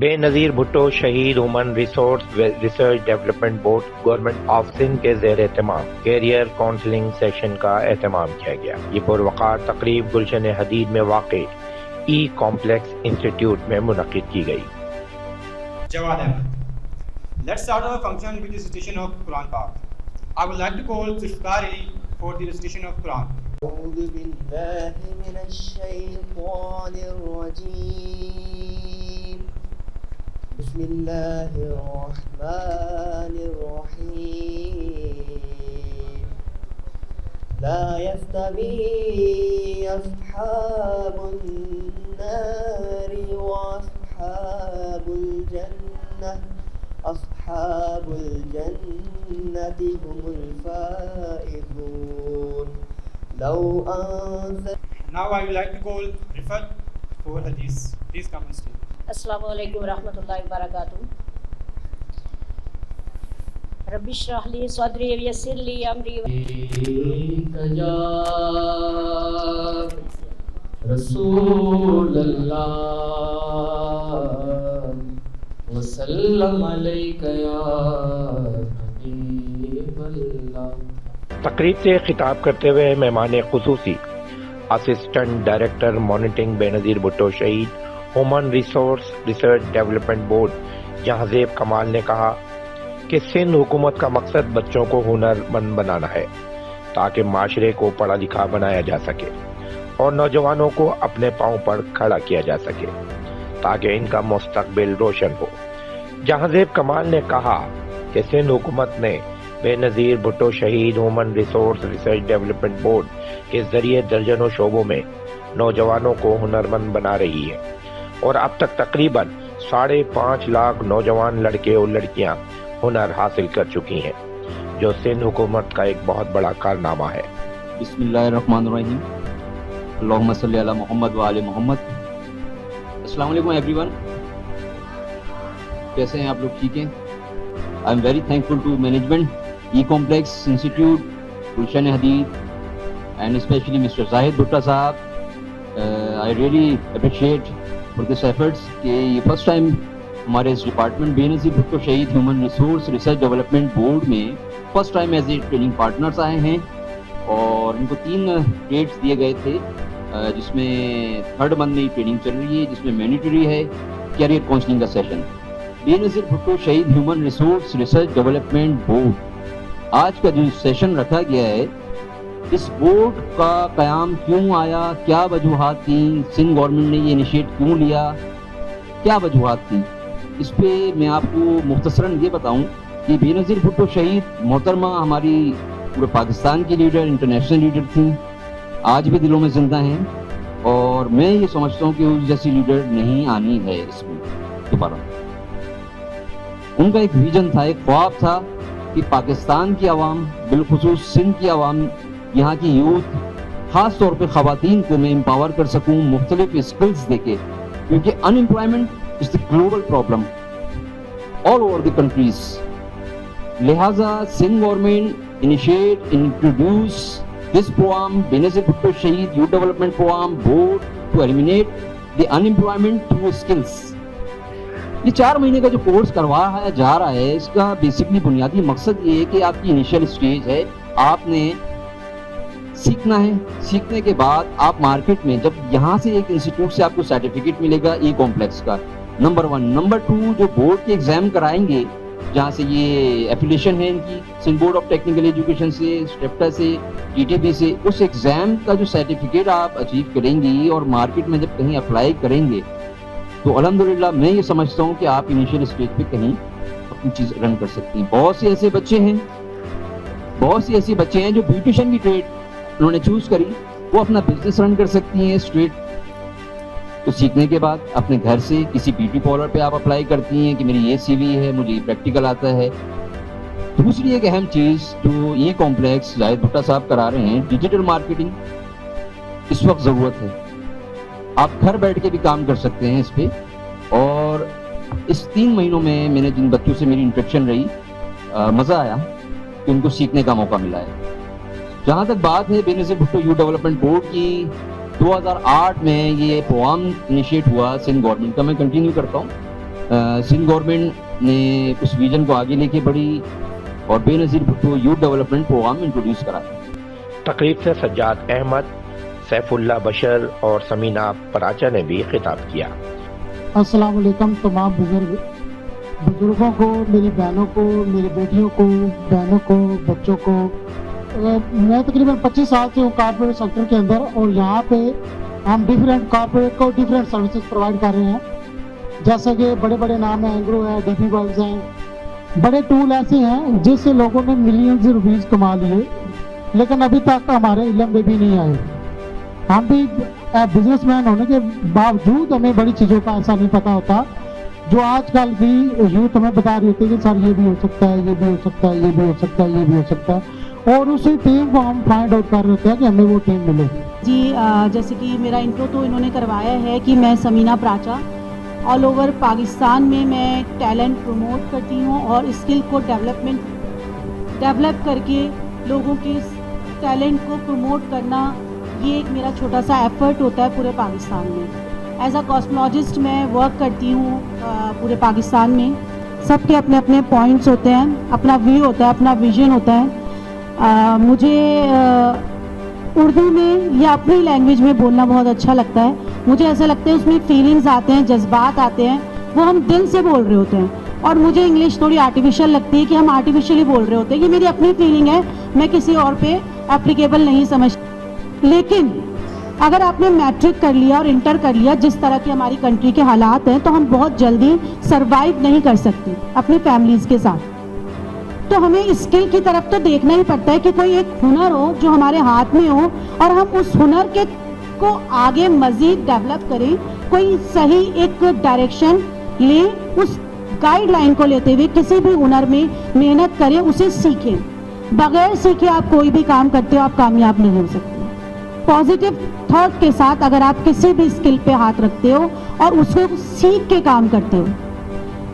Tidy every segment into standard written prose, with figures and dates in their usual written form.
بے نظیر بھٹو شہید human resource research development board government of Sindh کے زیر اہتمام کیریئر کاؤنسلنگ سیشن کا اہتمام کیا گیا۔ یہ پروقار تقریب گلشن حدید میں واقع ای کمپلیکس انسٹیٹیوٹ میں منعقد کی گئی۔ جواد Ahmad. Let's start our function with the recitation of Quran Pak. I would like to call Zulfikari for the recitation of Quran. أعوذ بالله من الشيطان الرجيم. بسم الله الرحمن الرحيم. لا يستوي أصحاب النار وأصحاب الجنة أصحاب الجنة هم الفائزون. لو أنزل. Now I would like to call Rifat for Hadith. Please come and stay. السلام علیکم ورحمۃ اللہ وبرکاتہ۔ رب اشرح لی صدری ویسر لی امری یا رسول اللہ وسلم علیک یا حبیب اللہ۔ تقریب سے خطاب کرتے ہوئے مہمان خصوصی اسسٹنٹ ڈائریکٹر مانیٹرنگ بے نظیر بھٹو شہید human resource research development board Jahanzeb Kamal نے کہا کہ سندھ حکومت کا مقصد بچوں کو ہنر مند بنانا ہے تاکہ معاشرے کو پڑھا لکھا بنایا جا سکے اور نوجوانوں کو اپنے پاؤں پر کھڑا کیا جا سکے تاکہ ان کا مستقبل روشن ہو۔ جہانزیب کمال نے کہا کہ سندھ حکومت نے بے نظیر بھٹو شہید human resource research development board کے ذریعے درجنوں شعبوں میں نوجوانوں کو ہنرمند بنا رہی ہے اور اب تک تقریباً 5.5 لاکھ نوجوان لڑکے اور لڑکیاں ہنر حاصل کر چکی ہیں، جو سندھ حکومت کا ایک بہت بڑا کارنامہ ہے۔ بسم اللہ الرحمن الرحیم، اللہم صلی علی محمد و آل محمد۔ السلام علیکم ایوری ون، کیسے ہیں آپ لوگ؟ ٹھیک ہیں؟ I am very thankful to management E complex institute Gulshan Hadeed and especially mister Zahid Bhutta صاحب۔ I really appreciate for this efforts کہ یہ فرسٹ ٹائم ہمارے اس ڈپارٹمنٹ بے نظیر بھٹو شہید human resource research development board میں first time as a training partners آئے ہیں، اور ان کو 3 ڈیٹس دیے گئے تھے، جس میں 3rd منتھ میں ٹریننگ چل رہی ہے، جس میں مینڈیٹری ہے کیریئر کاؤنسلنگ کا سیشن۔ بے نظیر بھٹو شہید human resource research development board آج کا جو سیشن رکھا گیا ہے، اس بورڈ کا قیام کیوں آیا، کیا وجوہات تھیں، سندھ گورنمنٹ نے یہ انیشیٹ کیوں لیا، کیا وجوہات تھیں، اس پہ میں آپ کو مختصراً یہ بتاؤں کہ بے نظیر بھٹو شہید محترمہ ہماری پورے پاکستان کی لیڈر، انٹرنیشنل لیڈر تھیں، آج بھی دلوں میں زندہ ہیں، اور میں یہ سمجھتا ہوں کہ اس جیسی لیڈر نہیں آنی ہے اس میں دوبارہ۔ ان کا ایک ویژن تھا، ایک خواب تھا کہ پاکستان کی عوام، بالخصوص سندھ کی عوام، یہاں کی یوتھ، خاص طور پہ خواتین کو میں امپاور کر سکوں مختلف اسکلز دے کے، کیونکہ unemployment is the global problem all over the countries. لہٰذا Sindh government initiate introduce this programme Benazir Bhutto شہید youth development programme board to eliminate the unemployment through skills. یہ 4 مہینے کا جو کورس کروایا جا رہا ہے، اس کا بیسکلی بنیادی مقصد یہ ہے کہ آپ کی انیشیل اسٹیج ہے، آپ نے سیکھنا ہے، سیکھنے کے بعد آپ مارکیٹ میں جب یہاں سے ایک انسٹیٹیوٹ سے آپ کو سرٹیفکیٹ ملے گا ای کمپلیکس کا، نمبر 1، نمبر 2 جو بورڈ کے ایگزام کرائیں گے، جہاں سے یہ ایفیلیشن ہے ان کی Sindh board of technical education سے، اسٹیپٹا سے، ٹی ٹی بی سے، اس ایگزام کا جو سرٹیفکیٹ آپ اچیو کریں گی اور مارکیٹ میں جب کہیں اپلائی کریں گے تو الحمدللہ میں یہ سمجھتا ہوں کہ آپ انیشیل اسٹیج پہ کہیں اپنی چیز رن کر سکتی ہیں۔ بہت سے ایسے بچے ہیں جو بیوٹیشین کی ٹریڈ انہوں نے چوز کری، وہ اپنا بزنس رن کر سکتی ہیں اسٹریٹ۔ تو سیکھنے کے بعد اپنے گھر سے کسی بیوٹی پارلر پہ آپ اپلائی کرتی ہیں کہ میری یہ سی وی ہے، مجھے یہ پریکٹیکل آتا ہے۔ دوسری ایک اہم چیز جو ای کمپلیکس زاہد بھٹا صاحب کرا رہے ہیں، ڈیجیٹل مارکیٹنگ اس وقت ضرورت ہے، آپ گھر بیٹھ کے بھی کام کر سکتے ہیں اس پہ۔ اور اس 3 مہینوں میں نے جن بچوں سے میری انٹریکشن رہی، مزہ آیا کہ ان کو سیکھنے کا موقع ملا ہے۔ جہاں تک بات ہے بے نظیر بھٹو یوتھ ڈیولپمنٹ بورڈ کی، 2008 میں یہ پروگرام انیشیٹ ہوا سندھ گورنمنٹ کا، میں کنٹینیو کرتا ہوں، سندھ گورنمنٹ نے اس ویژن کو آگے لے کے بڑھی اور Benazir Bhutto youth development programme introduce کرا. تقریب سے سجاد احمد، سیف اللہ بشر اور سمینہ پراچا نے بھی خطاب کیا. السلام علیکم تمام بزرگوں کو، میری بہنوں کو، میری بیٹیوں کو، بہنوں کو، بچوں کو. میں تقریباً 25 سال سے ہوں کارپوریٹ سیکٹر کے اندر، اور یہاں پہ ہم ڈیفرنٹ کارپوریٹ کو ڈیفرنٹ سروسز پرووائڈ کر رہے ہیں. جیسے کہ بڑے بڑے نام ہیں، اینگرو ہے، ڈی پی ورلڈز ہیں. بڑے ٹول ایسے ہیں جس سے لوگوں نے ملینز روپیز کما لیے، لیکن ابھی تک ہمارے علم میں بھی نہیں آئے. ہم بھی بزنس مین ہونے کے باوجود ہمیں بڑی چیزوں کا ایسا نہیں پتہ ہوتا جو آج کل کی یوتھ ہمیں بتا رہی ہوتی ہے کہ سر یہ بھی ہو سکتا ہے، یہ بھی ہو سکتا ہے، یہ بھی ہو سکتا ہے، یہ بھی ہو سکتا ہے، اور اسی ٹیم کو ہم فائنڈ آؤٹ کر رہے ہوتے ہیں کہ ہمیں وہ ٹیم ملے. جی جیسے کہ میرا انٹرو تو انہوں نے کروایا ہے کہ میں سمینہ پراچا آل اوور پاکستان میں ٹیلنٹ پروموٹ کرتی ہوں اور اسکل کو ڈیولپ کر کے لوگوں کے ٹیلنٹ کو پروموٹ کرنا، یہ ایک میرا چھوٹا سا ایفرٹ ہوتا ہے پورے پاکستان میں. ایز اے کاسمولوجسٹ میں ورک کرتی ہوں پورے پاکستان میں. سب کے اپنے اپنے پوائنٹس ہوتے ہیں، اپنا ویو ہوتا ہے، اپنا ویژن ہوتا ہے. مجھے اردو میں یا اپنی لینگویج میں بولنا بہت اچھا لگتا ہے. مجھے ایسا لگتا ہے اس میں فیلنگز آتے ہیں، جذبات آتے ہیں، وہ ہم دل سے بول رہے ہوتے ہیں. اور مجھے انگلش تھوڑی آرٹیفیشل لگتی ہے کہ ہم آرٹیفیشلی بول رہے ہوتے ہیں. یہ میری اپنی فیلنگ ہے، میں کسی اور پہ اپلیکیبل نہیں سمجھتی. لیکن اگر آپ نے میٹرک کر لیا اور انٹر کر لیا، جس طرح کی ہماری کنٹری کے حالات ہیں، تو ہم بہت جلدی سروائیو نہیں کر سکتے اپنی فیملیز کے ساتھ. تو ہمیں اسکل کی طرف تو دیکھنا ہی پڑتا ہے کہ کوئی ایک ہنر ہو جو ہمارے ہاتھ میں ہو اور ہم اس ہنر کو آگے مزید ڈیولپ کریں. کوئی صحیح ایک ڈائریکشن لیں، اس گائیڈ لائن کو لیتے ہوئے کسی بھی ہنر میں محنت کریں، اسے سیکھیں. بغیر سیکھے آپ کوئی بھی کام کرتے ہو، آپ کامیاب نہیں ہو سکتے. پازیٹیو تھاٹ کے ساتھ اگر آپ کسی بھی اسکل پہ ہاتھ رکھتے ہو اور اس کو سیکھ کے کام کرتے ہو،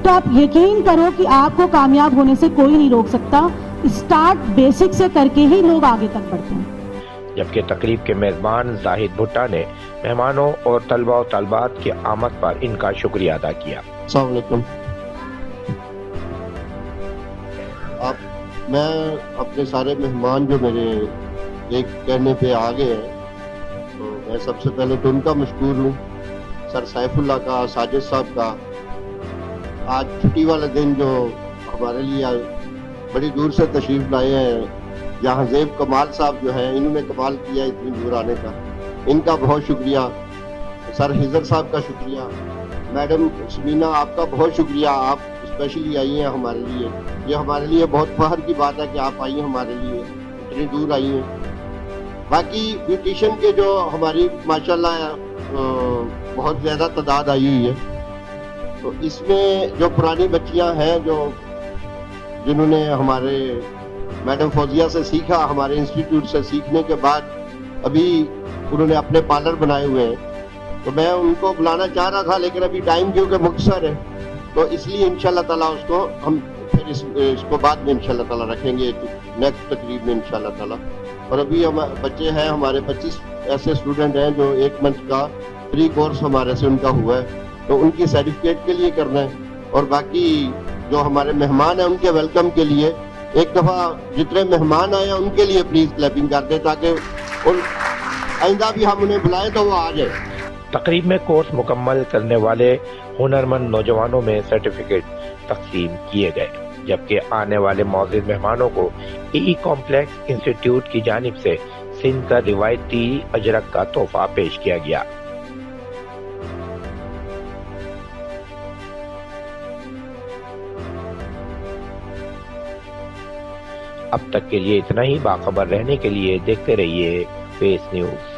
تو آپ یقین کرو کہ آپ کو کامیاب ہونے سے کوئی نہیں روک سکتا. اسٹارٹ بیسک سے کر کے ہی لوگ آگے تک بڑھتے ہیں. جبکہ تقریب کے میزبان زاہد بھٹا نے مہمانوں اور طلباء و طالبات کی آمد پر ان کا شکریہ ادا کیا. السلام علیکم. میں اپنے سارے مہمان جو میرے ایک کہنے پہ آ گئے ہیں، تو میں سب سے پہلے تو ان کا مشکور ہوں، سر سیف اللہ کا، ساجد صاحب کا. آج چھٹی والا دن جو ہمارے لیے بڑی دور سے تشریف لائے ہیں، جہاں زیب کمال صاحب جو ہیں، انہوں نے کمال کیا اتنی دور آنے کا، ان کا بہت شکریہ. سر حضر صاحب کا شکریہ. میڈم سمینہ آپ کا بہت شکریہ، آپ اسپیشلی آئی ہیں ہمارے لیے. یہ ہمارے لیے بہت فخر کی بات ہے کہ آپ آئی ہیں ہمارے لیے، اتنی دور آئی ہیں. باقی بیوٹیشین کے جو ہماری ماشاءاللہ بہت زیادہ تعداد آئی ہوئی ہے، تو اس میں جو پرانی بچیاں ہیں جنہوں نے ہمارے میڈم فوزیہ سے سیکھا، ہمارے انسٹیٹیوٹ سے سیکھنے کے بعد ابھی انہوں نے اپنے پارلر بنائے ہوئے ہیں، تو میں ان کو بلانا چاہ رہا تھا، لیکن ابھی ٹائم کیونکہ مختصر ہے، تو اس لیے انشاءاللہ تعالیٰ اس کو ہم پھر اس کو بعد میں انشاءاللہ تعالیٰ رکھیں گے نیکسٹ تقریب میں انشاءاللہ تعالیٰ. اور ابھی ہم بچے ہیں ہمارے 25 ایسے اسٹوڈنٹ ہیں جو 1 منتھ کا فری کورس ہمارے سے ان کا ہوا ہے، تو ان کی سرٹیفکیٹ کے لیے کرنا ہے. اور باقی جو ہمارے مہمان ہیں ان کے ویلکم کے لیے ایک دفعہ جتنے مہمان آئے ہیں ان کے لیے پلیز کلیپنگ کر دیں تاکہ آئندہ بھی ہم انہیں بلائیں تو وہ آ جائے. تقریب میں کورس مکمل کرنے والے ہنرمند نوجوانوں میں سرٹیفکیٹ تقسیم کیے گئے، جبکہ آنے والے معزز مہمانوں کو ای کمپلیکس انسٹیٹیوٹ کی جانب سے سندھ کا روایتی اجرک کا تحفہ پیش کیا گیا. اب تک کے لیے اتنا ہی. باخبر رہنے کے لیے دیکھتے رہیے فیس نیوز.